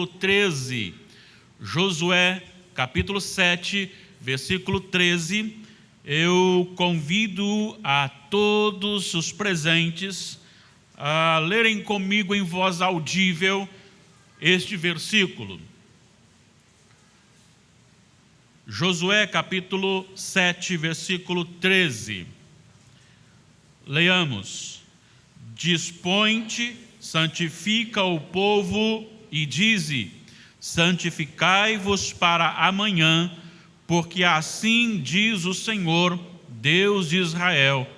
13. Josué, capítulo 7, versículo 13. Eu convido a todos os presentes a lerem comigo em voz audível este versículo. Josué, capítulo 7, versículo 13. Leamos. Dispõe-te, santifica o povo e dize: santificai-vos para amanhã, porque assim diz o Senhor, Deus de Israel: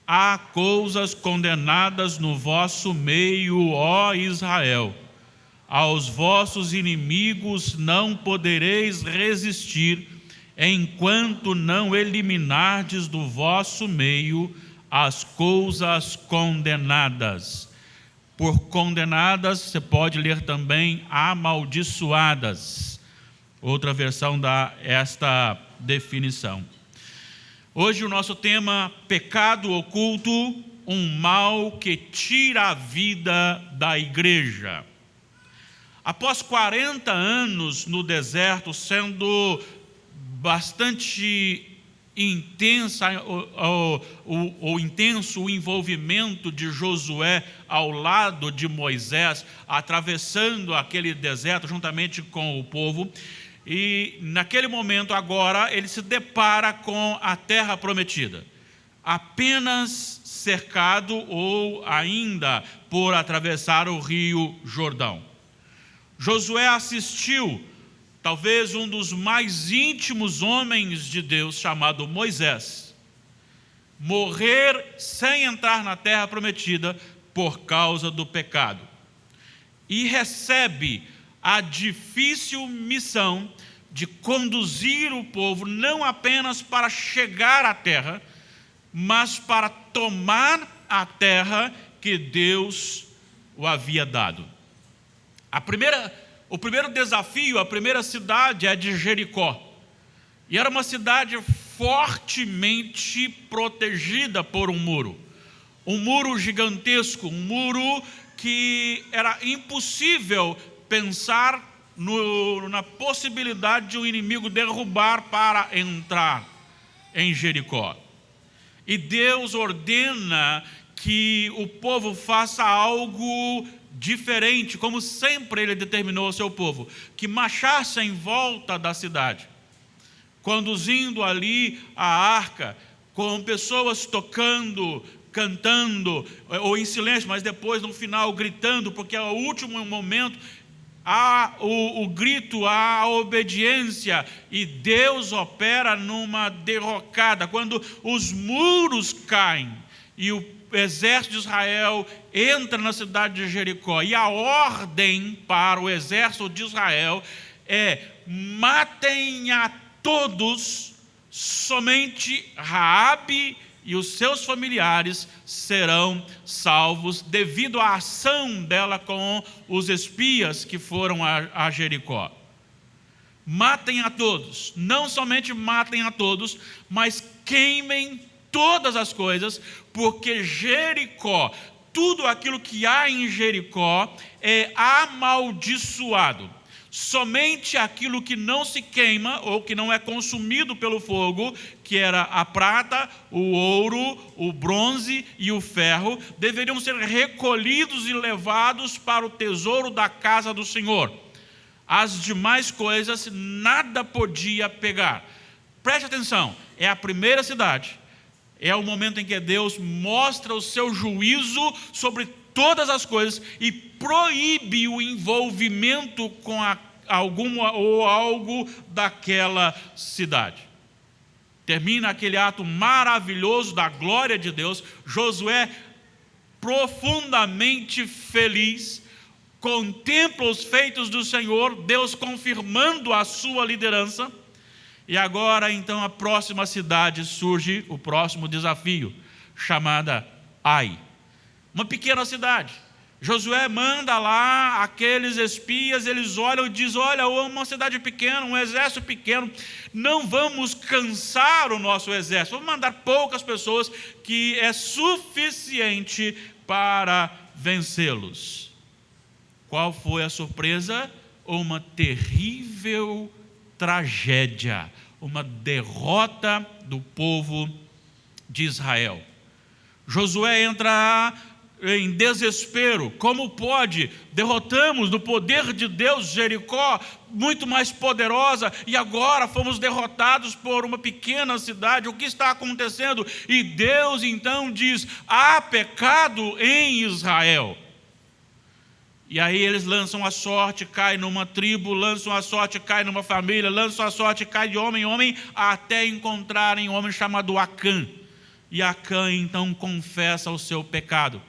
há coisas condenadas no vosso meio, ó Israel. Aos vossos inimigos não podereis resistir, enquanto não eliminardes do vosso meio as coisas condenadas. Por condenadas, você pode ler também amaldiçoadas. Outra versão dá esta definição. Hoje o nosso tema, pecado oculto, um mal que tira a vida da igreja. Após 40 anos no deserto, sendo bastante intenso o envolvimento de Josué ao lado de Moisés, atravessando aquele deserto juntamente com o povo, e naquele momento agora ele se depara com a terra prometida, apenas cercado ou ainda por atravessar o rio Jordão. Josué assistiu talvez um dos mais íntimos homens de Deus, chamado Moisés, morrer sem entrar na terra prometida por causa do pecado. E recebe a difícil missão de conduzir o povo não apenas para chegar à terra, mas para tomar a terra que Deus o havia dado. O primeiro desafio, a primeira cidade é de Jericó. E era uma cidade fortemente protegida por um muro gigantesco, um muro que era impossível pensar na possibilidade de um inimigo derrubar para entrar em Jericó. E Deus ordena que o povo faça algo diferente, como sempre ele determinou ao seu povo, que marchasse em volta da cidade, conduzindo ali a arca, com pessoas tocando, cantando, ou em silêncio, mas depois no final gritando, porque é o último momento, há o grito, há a obediência, e Deus opera numa derrocada, quando os muros caem, e o exército de Israel entra na cidade de Jericó, e a ordem para o exército de Israel é: matem a todos, somente Raabe e os seus familiares serão salvos, devido à ação dela com os espias que foram a Jericó. Matem a todos, não somente matem a todos, mas queimem todas as coisas, porque Jericó, tudo aquilo que há em Jericó é amaldiçoado. Somente aquilo que não se queima ou que não é consumido pelo fogo, que era a prata, o ouro, o bronze e o ferro, deveriam ser recolhidos e levados para o tesouro da casa do Senhor. As demais coisas nada podia pegar. Preste atenção, é a primeira cidade. É o momento em que Deus mostra o seu juízo sobre todas as coisas e proíbe o envolvimento com alguma ou algo daquela cidade. Termina aquele ato maravilhoso da glória de Deus. Josué, profundamente feliz, contempla os feitos do Senhor, Deus confirmando a sua liderança. E agora, então, a próxima cidade surge, o próximo desafio, chamada Ai. Uma pequena cidade. Josué manda lá aqueles espias, eles olham e dizem: olha, uma cidade pequena, um exército pequeno, não vamos cansar o nosso exército, vamos mandar poucas pessoas, que é suficiente para vencê-los. Qual foi a surpresa? uma terrível tragédia, uma derrota do povo de Israel. Josué entra em desespero. Como pode? Derrotamos no poder de Deus Jericó, muito mais poderosa, e agora fomos derrotados por uma pequena cidade. O que está acontecendo? E Deus então diz: há pecado em Israel. E aí eles lançam a sorte, cai numa tribo, lançam a sorte, cai numa família, lançam a sorte, cai de homem em homem, até encontrarem um homem chamado Acã. E Acã então confessa o seu pecado.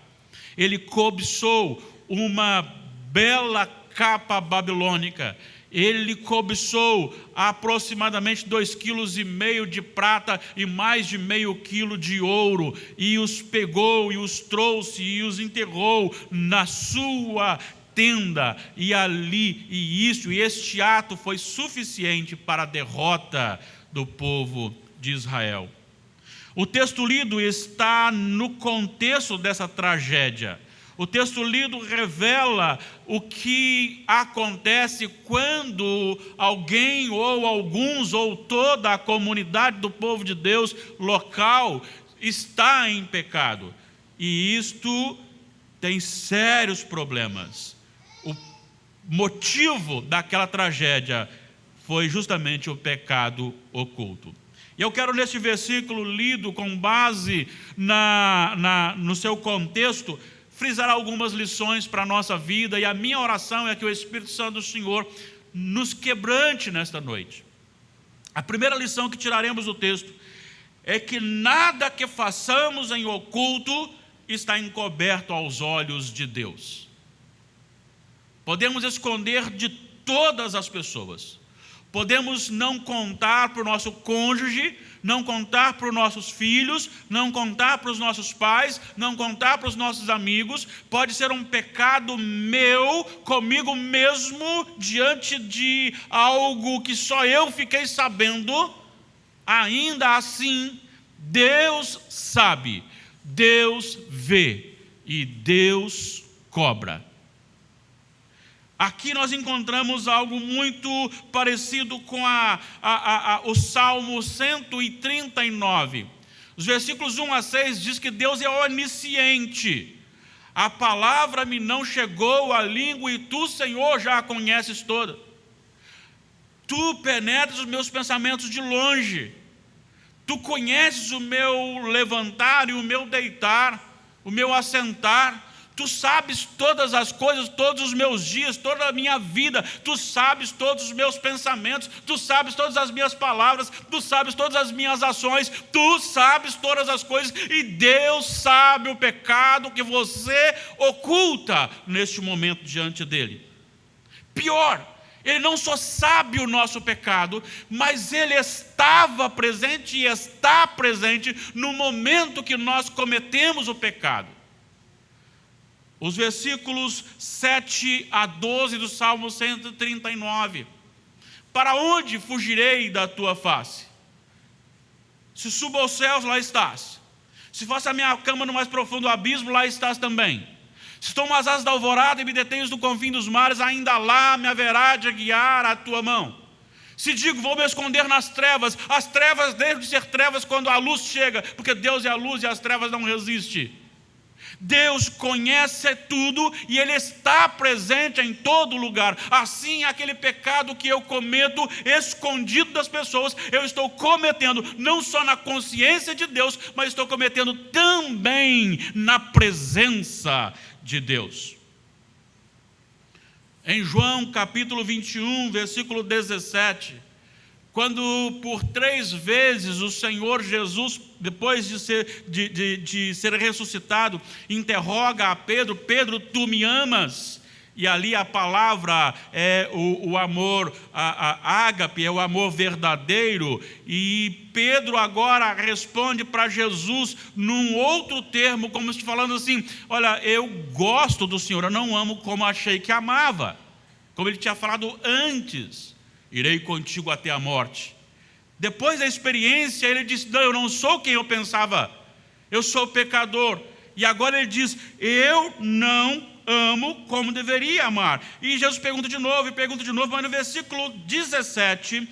Ele cobiçou uma bela capa babilônica. Ele cobiçou aproximadamente 2,5 kg de prata e mais de meio quilo de ouro, e os pegou e os trouxe e os enterrou na sua tenda, e este ato foi suficiente para a derrota do povo de Israel. O texto lido está no contexto dessa tragédia. O texto lido revela o que acontece quando alguém ou alguns ou toda a comunidade do povo de Deus local está em pecado. E isto tem sérios problemas. O motivo daquela tragédia foi justamente o pecado oculto. E eu quero, neste versículo lido com base no seu contexto, frisar algumas lições para a nossa vida, e a minha oração é que o Espírito Santo do Senhor nos quebrante nesta noite. A primeira lição que tiraremos do texto é que nada que façamos em oculto está encoberto aos olhos de Deus. Podemos esconder de todas as pessoas. Podemos não contar para o nosso cônjuge, não contar para os nossos filhos, não contar para os nossos pais, não contar para os nossos amigos. Pode ser um pecado meu, comigo mesmo, diante de algo que só eu fiquei sabendo. Ainda assim, Deus sabe, Deus vê e Deus cobra. Aqui nós encontramos algo muito parecido com o Salmo 139. Os versículos 1 a 6 diz que Deus é onisciente. A palavra me não chegou à língua e tu, Senhor, já a conheces toda. Tu penetras os meus pensamentos de longe. Tu conheces o meu levantar e o meu deitar, o meu assentar. Tu sabes todas as coisas, todos os meus dias, toda a minha vida. Tu sabes todos os meus pensamentos. Tu sabes todas as minhas palavras. Tu sabes todas as minhas ações. Tu sabes todas as coisas. E Deus sabe o pecado que você oculta neste momento diante dele. Pior, Ele não só sabe o nosso pecado, mas Ele estava presente e está presente no momento que nós cometemos o pecado. Os versículos 7 a 12 do Salmo 139. Para onde fugirei da tua face? Se subo aos céus, lá estás. Se faço a minha cama no mais profundo abismo, lá estás também. Se tomo as asas da alvorada e me detenho no confim dos mares, ainda lá me haverá de guiar a tua mão. Se digo, vou me esconder nas trevas, as trevas deixam de ser trevas quando a luz chega, porque Deus é a luz e as trevas não resistem. Deus conhece tudo e Ele está presente em todo lugar. Assim, aquele pecado que eu cometo escondido das pessoas, eu estou cometendo não só na consciência de Deus, mas estou cometendo também na presença de Deus. Em João capítulo 21, versículo 17, quando por 3 vezes o Senhor Jesus, depois de ser ressuscitado, interroga a Pedro: Pedro, tu me amas? E ali a palavra é o amor, a ágape, é o amor verdadeiro. E Pedro agora responde para Jesus num outro termo, como se falando assim: olha, eu gosto do Senhor, eu não amo como achei que amava. Como ele tinha falado antes: irei contigo até a morte. Depois da experiência, ele disse: não, eu não sou quem eu pensava, eu sou pecador. E agora ele diz: eu não amo como deveria amar. E Jesus pergunta de novo, mas no versículo 17,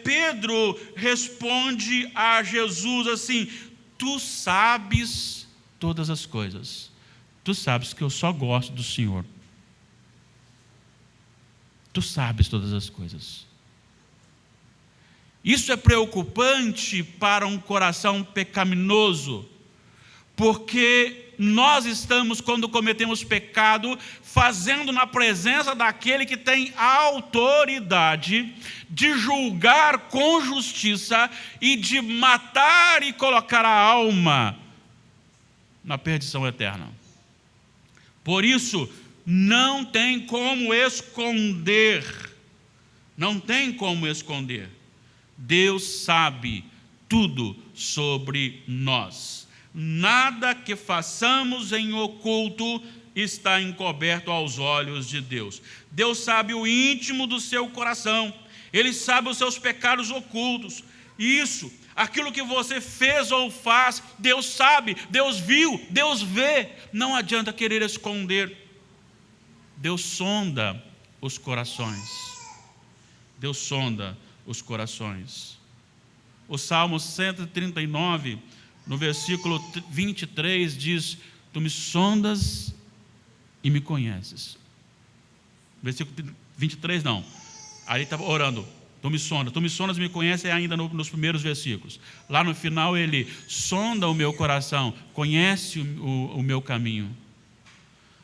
Pedro responde a Jesus assim: tu sabes todas as coisas, tu sabes que eu só gosto do Senhor, tu sabes todas as coisas. Isso é preocupante para um coração pecaminoso, porque nós estamos, quando cometemos pecado, fazendo na presença daquele que tem a autoridade de julgar com justiça e de matar e colocar a alma na perdição eterna. Por isso, não tem como esconder, Deus sabe tudo sobre nós. Nada que façamos em oculto está encoberto aos olhos de Deus. Deus sabe o íntimo do seu coração. Ele sabe os seus pecados ocultos. Isso, aquilo que você fez ou faz, Deus sabe, Deus viu, Deus vê. Não adianta querer esconder. Deus sonda os corações. Deus sonda os corações. O Salmo 139, no versículo 23, diz: tu me sondas e me conheces. Versículo 23 não, aí estava orando, tu me sondas e me conheces, é ainda nos primeiros versículos. Lá no final ele sonda o meu coração, conhece o meu caminho.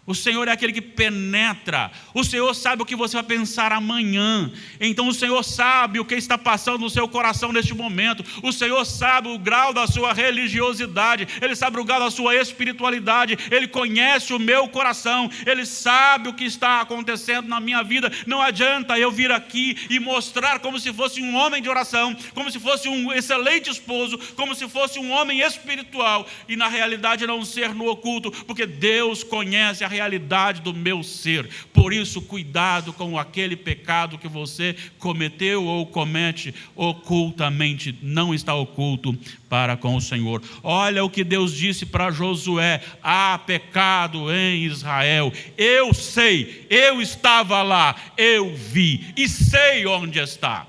O Senhor é aquele que penetra. O Senhor sabe o que você vai pensar amanhã. Então o Senhor sabe o que está passando no seu coração neste momento. O Senhor sabe o grau da sua religiosidade. Ele sabe o grau da sua espiritualidade. Ele conhece o meu coração. Ele sabe o que está acontecendo na minha vida. Não adianta eu vir aqui e mostrar como se fosse um homem de oração, como se fosse um excelente esposo, como se fosse um homem espiritual, e na realidade não ser no oculto, porque Deus conhece a realidade do meu ser. Por isso, cuidado com aquele pecado que você cometeu ou comete ocultamente. Não está oculto para com o Senhor. Olha o que Deus disse para Josué: há pecado em Israel. Eu sei, eu estava lá, eu vi e sei onde está.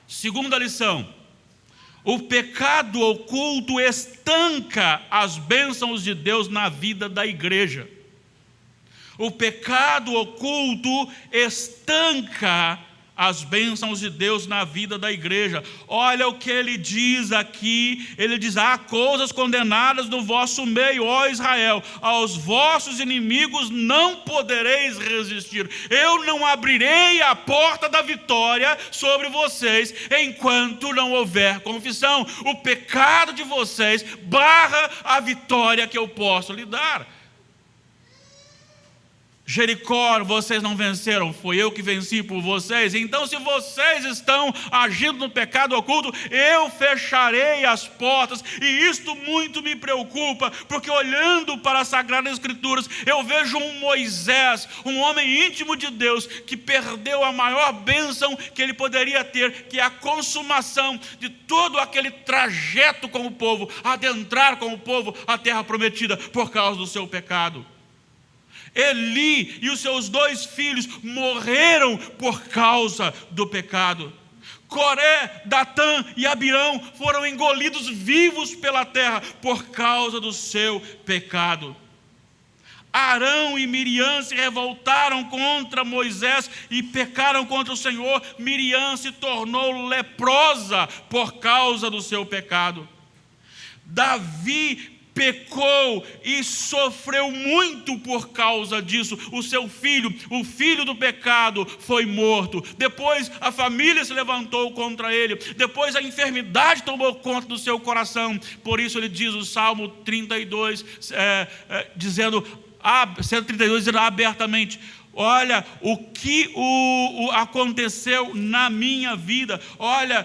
Segunda lição: o pecado oculto estanca as bênçãos de Deus na vida da igreja. O pecado oculto estanca as bênçãos de Deus na vida da igreja. Olha o que ele diz aqui. Ele diz: há coisas condenadas no vosso meio, ó Israel, aos vossos inimigos não podereis resistir. Eu não abrirei a porta da vitória sobre vocês enquanto não houver confissão. O pecado de vocês barra a vitória que eu posso lhe dar. Jericó, vocês não venceram, foi eu que venci por vocês. Então, se vocês estão agindo no pecado oculto, eu fecharei as portas. E isto muito me preocupa, porque olhando para as Sagradas Escrituras, eu vejo um Moisés, um homem íntimo de Deus, que perdeu a maior bênção que ele poderia ter, que é a consumação de todo aquele trajeto com o povo, adentrar com o povo a terra prometida, por causa do seu pecado. Eli e os seus 2 filhos morreram por causa do pecado. Coré, Datã e Abirão foram engolidos vivos pela terra por causa do seu pecado. Arão e Miriam se revoltaram contra Moisés e pecaram contra o Senhor. Miriam se tornou leprosa por causa do seu pecado. Davi pecou e sofreu muito por causa disso. O seu filho, o filho do pecado, foi morto. Depois a família se levantou contra ele. Depois a enfermidade tomou conta do seu coração. Por isso ele diz o Salmo 32, dizendo abertamente: olha o que aconteceu na minha vida. Olha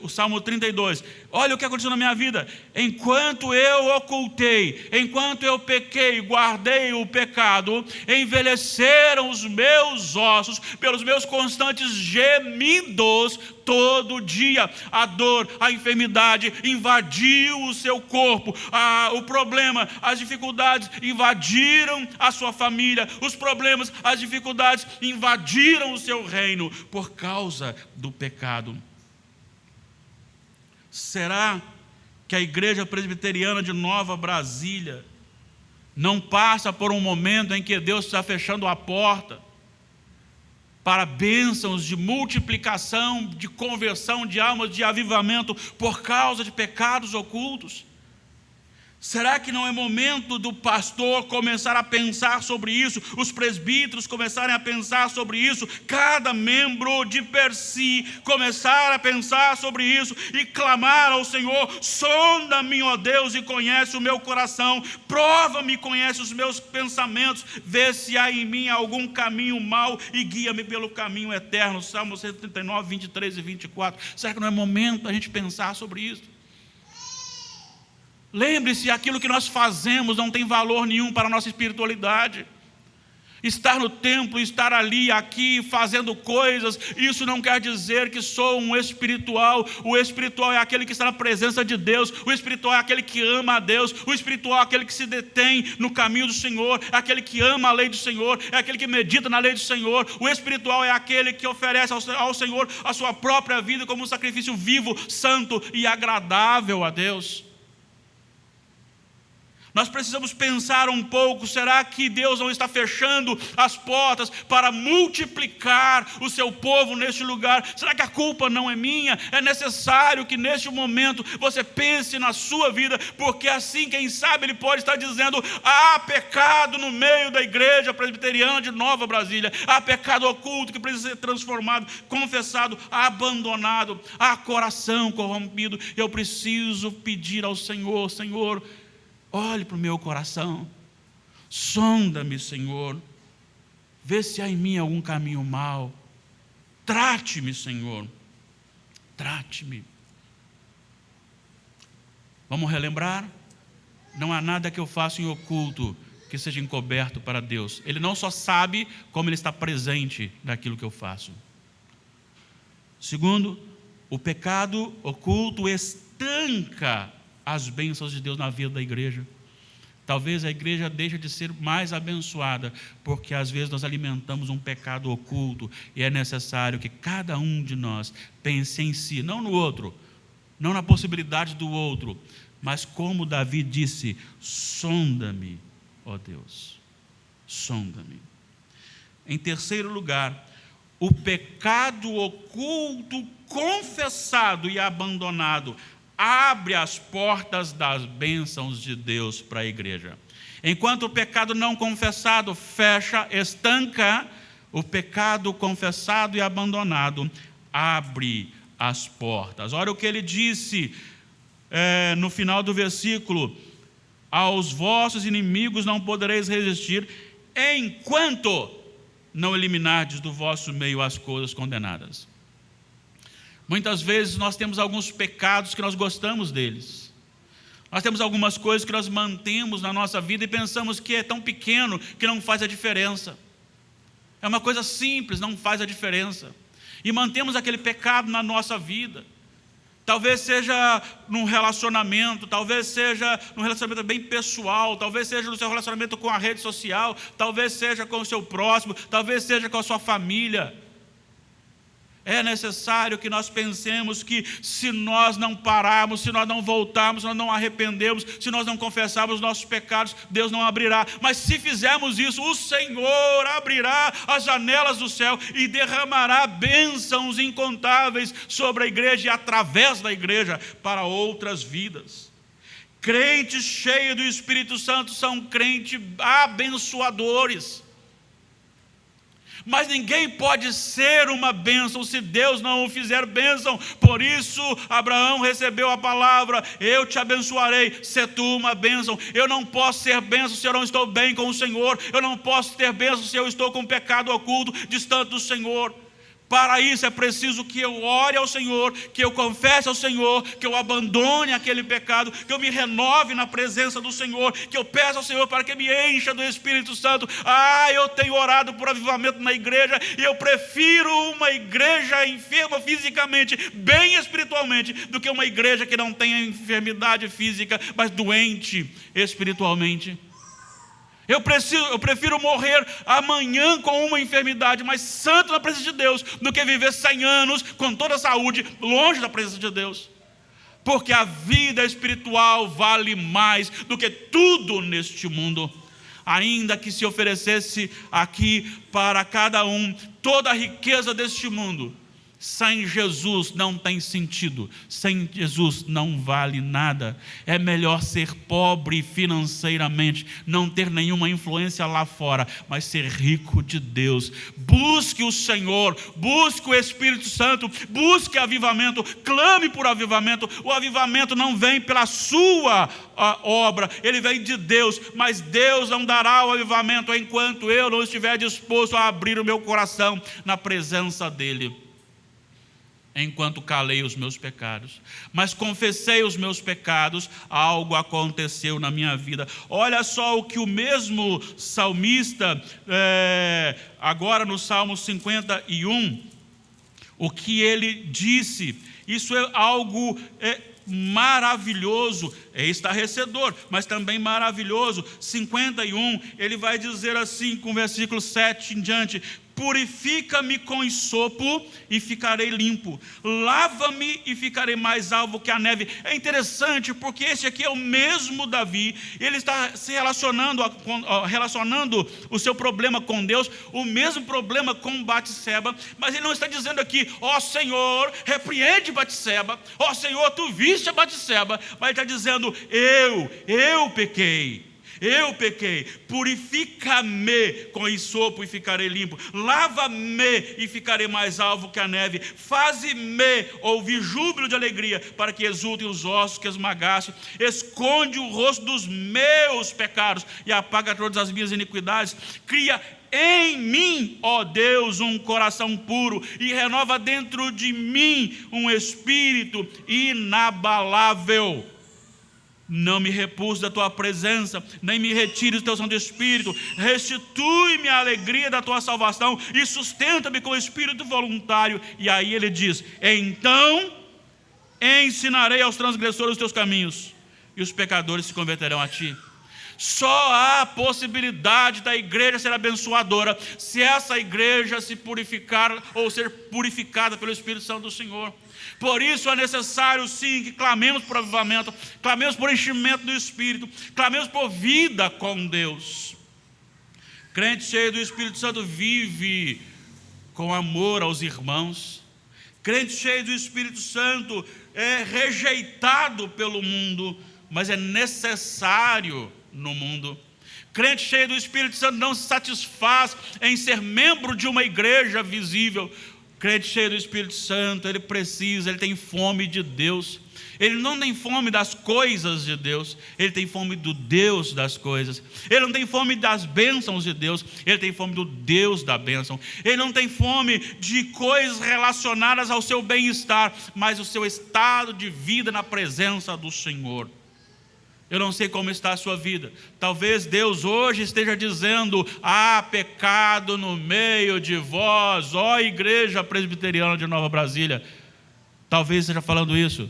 o Salmo 32, olha o que aconteceu na minha vida. Enquanto eu ocultei, enquanto eu pequei, guardei o pecado, envelheceram os meus ossos pelos meus constantes gemidos todo dia. A dor, a enfermidade invadiu o seu corpo, o problema, as dificuldades invadiram a sua família, os problemas, as dificuldades invadiram o seu reino por causa do pecado. Será que a Igreja Presbiteriana de Nova Brasília não passa por um momento em que Deus está fechando a porta para bênçãos de multiplicação, de conversão de almas, de avivamento por causa de pecados ocultos? Será que não é momento do pastor começar a pensar sobre isso, os presbíteros começarem a pensar sobre isso, cada membro de per si começar a pensar sobre isso e clamar ao Senhor: sonda-me, ó Deus, e conhece o meu coração, prova-me e conhece os meus pensamentos, vê se há em mim algum caminho mau e guia-me pelo caminho eterno. Salmo 139, 23 e 24. Será que não é momento da gente pensar sobre isso? Lembre-se, aquilo que nós fazemos não tem valor nenhum para a nossa espiritualidade. Estar no templo, estar ali, aqui, fazendo coisas, isso não quer dizer que sou um espiritual. O espiritual é aquele que está na presença de Deus. O espiritual é aquele que ama a Deus. O espiritual é aquele que se detém no caminho do Senhor, é aquele que ama a lei do Senhor, é aquele que medita na lei do Senhor. O espiritual é aquele que oferece ao Senhor a sua própria vida como um sacrifício vivo, santo e agradável a Deus. Nós precisamos pensar um pouco: será que Deus não está fechando as portas para multiplicar o seu povo neste lugar? Será que a culpa não é minha? É necessário que neste momento você pense na sua vida, porque assim, quem sabe, Ele pode estar dizendo: há pecado no meio da Igreja Presbiteriana de Nova Brasília, há pecado oculto que precisa ser transformado, confessado, abandonado, há coração corrompido. Eu preciso pedir ao Senhor: Senhor, olhe para o meu coração, sonda-me, Senhor, vê se há em mim algum caminho mau, trate-me, Senhor, trate-me. Vamos relembrar? Não há nada que eu faça em oculto que seja encoberto para Deus. Ele não só sabe, como Ele está presente naquilo que eu faço. Segundo, o pecado oculto estanca as bênçãos de Deus na vida da igreja. Talvez a igreja deixe de ser mais abençoada, porque às vezes nós alimentamos um pecado oculto, e é necessário que cada um de nós pense em si, não no outro, não na possibilidade do outro, mas como Davi disse: sonda-me, ó Deus, sonda-me. Em terceiro lugar, o pecado oculto, confessado e abandonado, abre as portas das bênçãos de Deus para a igreja. Enquanto o pecado não confessado fecha, estanca, o pecado confessado e abandonado abre as portas. Olha o que ele disse no final do versículo: aos vossos inimigos não podereis resistir, enquanto não eliminardes do vosso meio as coisas condenadas. Muitas vezes nós temos alguns pecados que nós gostamos deles. Nós temos algumas coisas que nós mantemos na nossa vida e pensamos que é tão pequeno que não faz a diferença. É uma coisa simples, não faz a diferença. E mantemos aquele pecado na nossa vida. Talvez seja num relacionamento, talvez seja num relacionamento bem pessoal, talvez seja no seu relacionamento com a rede social, talvez seja com o seu próximo, talvez seja com a sua família. É necessário que nós pensemos que se nós não pararmos, se nós não voltarmos, se nós não arrependermos, se nós não confessarmos os nossos pecados, Deus não abrirá. Mas se fizermos isso, o Senhor abrirá as janelas do céu e derramará bênçãos incontáveis sobre a igreja e através da igreja para outras vidas. Crentes cheios do Espírito Santo são crentes abençoadores. Mas ninguém pode ser uma bênção se Deus não o fizer bênção. Por isso Abraão recebeu a palavra: eu te abençoarei, se tu uma bênção. Eu não posso ser bênção se eu não estou bem com o Senhor. Eu não posso ter bênção se eu estou com pecado oculto, distante do Senhor. Para isso é preciso que eu ore ao Senhor, que eu confesse ao Senhor, que eu abandone aquele pecado, que eu me renove na presença do Senhor, que eu peça ao Senhor para que me encha do Espírito Santo. Eu tenho orado por avivamento na igreja, e eu prefiro uma igreja enferma fisicamente, bem espiritualmente, do que uma igreja que não tenha enfermidade física, mas doente espiritualmente. Eu prefiro morrer amanhã com uma enfermidade, mas santo na presença de Deus, do que viver 100 anos com toda a saúde, longe da presença de Deus. Porque a vida espiritual vale mais do que tudo neste mundo. Ainda que se oferecesse aqui para cada um toda a riqueza deste mundo, sem Jesus não tem sentido. Sem Jesus não vale nada. É melhor ser pobre financeiramente, não ter nenhuma influência lá fora, mas ser rico de Deus. Busque o Senhor, busque o Espírito Santo, busque avivamento, clame por avivamento. O avivamento não vem pela sua obra, ele vem de Deus, mas Deus não dará o avivamento enquanto eu não estiver disposto a abrir o meu coração na presença dEle. Enquanto calei os meus pecados, mas confessei os meus pecados, algo aconteceu na minha vida. Olha só o que o mesmo salmista, agora no Salmo 51, o que ele disse. Isso é algo maravilhoso, é estarrecedor, mas também maravilhoso. 51, ele vai dizer assim, com o versículo 7 em diante: purifica-me com hisopo e ficarei limpo, lava-me e ficarei mais alvo que a neve. É interessante porque esse aqui é o mesmo Davi, ele está se relacionando o seu problema com Deus, o mesmo problema com Batseba, mas ele não está dizendo aqui: ó Senhor, repreende Batseba, ó Senhor, tu viste a Batseba, mas ele está dizendo: eu pequei, purifica-me com hisopo e ficarei limpo, lava-me e ficarei mais alvo que a neve, faze-me ouvir júbilo de alegria, para que exultem os ossos que esmagaste, esconde o rosto dos meus pecados e apaga todas as minhas iniquidades, cria em mim, ó Deus, um coração puro e renova dentro de mim um espírito inabalável. Não me repulse da tua presença, nem me retire do teu Santo Espírito. Restitui-me a alegria da tua salvação e sustenta-me com o espírito voluntário. E aí ele diz: então ensinarei aos transgressores os teus caminhos, e os pecadores se converterão a ti. Só há possibilidade da igreja ser abençoadora se essa igreja se purificar ou ser purificada pelo Espírito Santo do Senhor. Por isso é necessário sim que clamemos por avivamento, clamemos por enchimento do Espírito, clamemos por vida com Deus. Crente cheio do Espírito Santo vive com amor aos irmãos. Crente cheio do Espírito Santo é rejeitado pelo mundo, mas é necessário no mundo. Crente cheio do Espírito Santo não se satisfaz em ser membro de uma igreja visível. Crente cheio do Espírito Santo, ele tem fome de Deus. Ele não tem fome das coisas de Deus, ele tem fome do Deus das coisas. Ele não tem fome das bênçãos de Deus, ele tem fome do Deus da bênção. Ele não tem fome de coisas relacionadas ao seu bem-estar, mas o seu estado de vida na presença do Senhor. Eu não sei como está a sua vida. Talvez Deus hoje esteja dizendo: há pecado no meio de vós, ó Igreja Presbiteriana de Nova Brasília. Talvez esteja falando isso.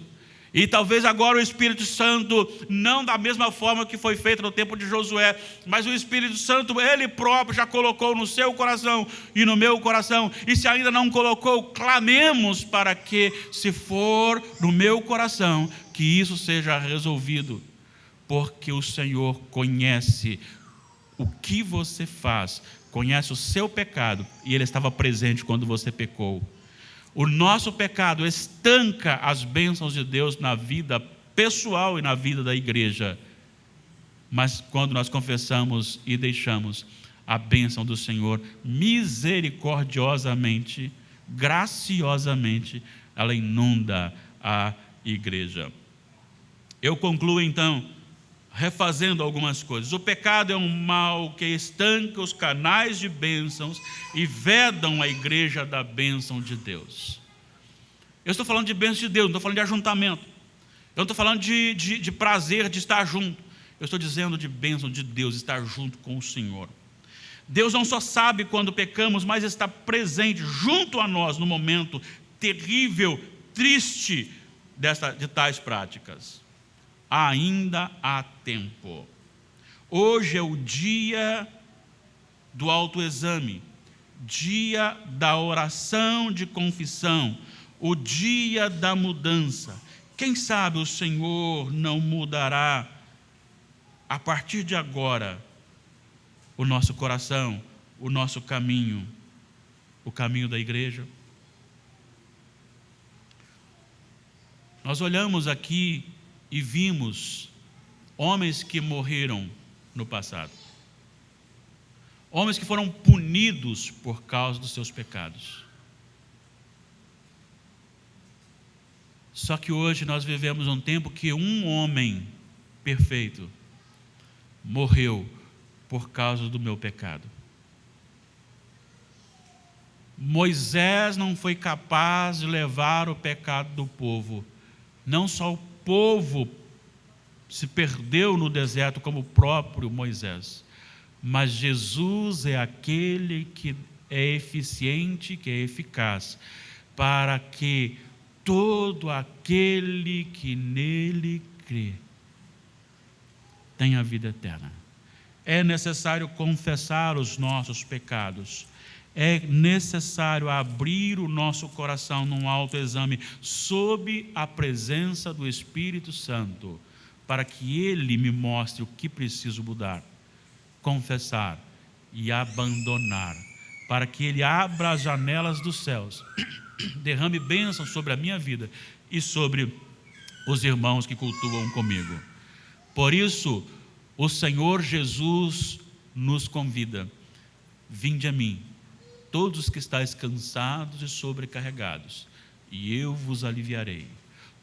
E talvez agora o Espírito Santo, não da mesma forma que foi feito no tempo de Josué, mas o Espírito Santo, ele próprio já colocou no seu coração e no meu coração. E se ainda não colocou, clamemos para que, se for no meu coração, que isso seja resolvido. Porque o Senhor conhece o que você faz, conhece o seu pecado, e Ele estava presente quando você pecou. O nosso pecado estanca as bênçãos de Deus na vida pessoal e na vida da igreja. Mas quando nós confessamos e deixamos, a bênção do Senhor misericordiosamente, graciosamente, ela inunda a igreja. Eu concluo então, refazendo algumas coisas. O pecado é um mal que estanca os canais de bênçãos e vedam a igreja da bênção de Deus. Eu estou falando de bênção de Deus, não estou falando de ajuntamento. Eu não estou falando de prazer de estar junto. Eu estou dizendo de bênção de Deus, estar junto com o Senhor. Deus não só sabe quando pecamos, mas está presente junto a nós no momento terrível, triste de tais práticas. Ainda há tempo. Hoje é o dia do autoexame, dia da oração de confissão, o dia da mudança. Quem sabe o Senhor não mudará a partir de agora o nosso coração, o nosso caminho, o caminho da igreja. Nós olhamos aqui e vimos homens que morreram no passado, homens que foram punidos por causa dos seus pecados. Só que hoje nós vivemos um tempo que um homem perfeito morreu por causa do meu pecado. Moisés não foi capaz de levar o pecado do povo. Não só o povo se perdeu no deserto, como o próprio Moisés, mas Jesus é aquele que é eficiente, que é eficaz, para que todo aquele que nele crê tenha a vida eterna. É necessário confessar os nossos pecados. É necessário abrir o nosso coração num autoexame sob a presença do Espírito Santo, para que Ele me mostre o que preciso mudar, confessar e abandonar, para que Ele abra as janelas dos céus, derrame bênção sobre a minha vida e sobre os irmãos que cultuam comigo. Por isso, o Senhor Jesus nos convida: vinde a mim, todos os que estáis cansados e sobrecarregados, e eu vos aliviarei.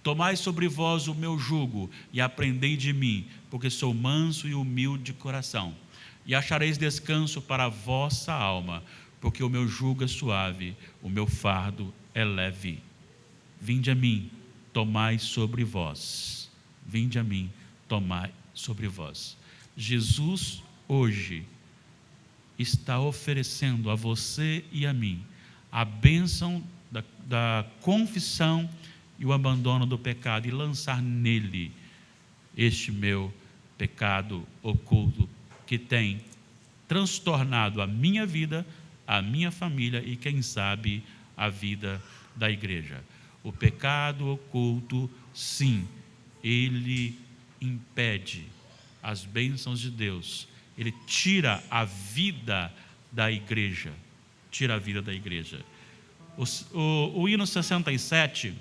Tomai sobre vós o meu jugo e aprendei de mim, porque sou manso e humilde de coração, e achareis descanso para a vossa alma, porque o meu jugo é suave, o meu fardo é leve. Vinde a mim, tomai sobre vós. Vinde a mim, tomai sobre vós. Jesus hoje está oferecendo a você e a mim a bênção da confissão e o abandono do pecado, e lançar nele este meu pecado oculto que tem transtornado a minha vida, a minha família e, quem sabe, a vida da igreja. O pecado oculto, sim, ele impede as bênçãos de Deus. Ele tira a vida da igreja. Tira a vida da igreja. O hino 67